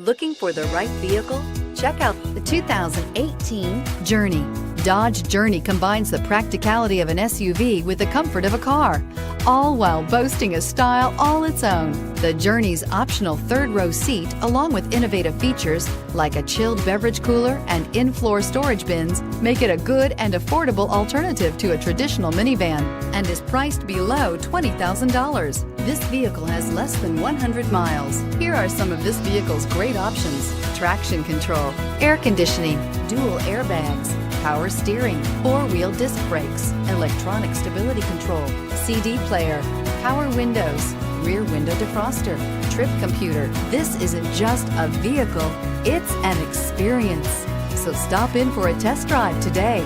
Looking for the right vehicle? Check out the 2018 Journey. Dodge Journey combines the practicality of an SUV with the comfort of a car, all while boasting a style all its own. The Journey's optional third-row seat, along with innovative features like a chilled beverage cooler and in-floor storage bins, make it a good and affordable alternative to a traditional minivan and is priced below $20,000. This vehicle has less than 100 miles. Here are some of this vehicle's great options: traction control, air conditioning, dual airbags, power steering, four-wheel disc brakes, electronic stability control, CD player, power windows, rear window defroster, trip computer. This isn't just a vehicle, it's an experience. So stop in for a test drive today.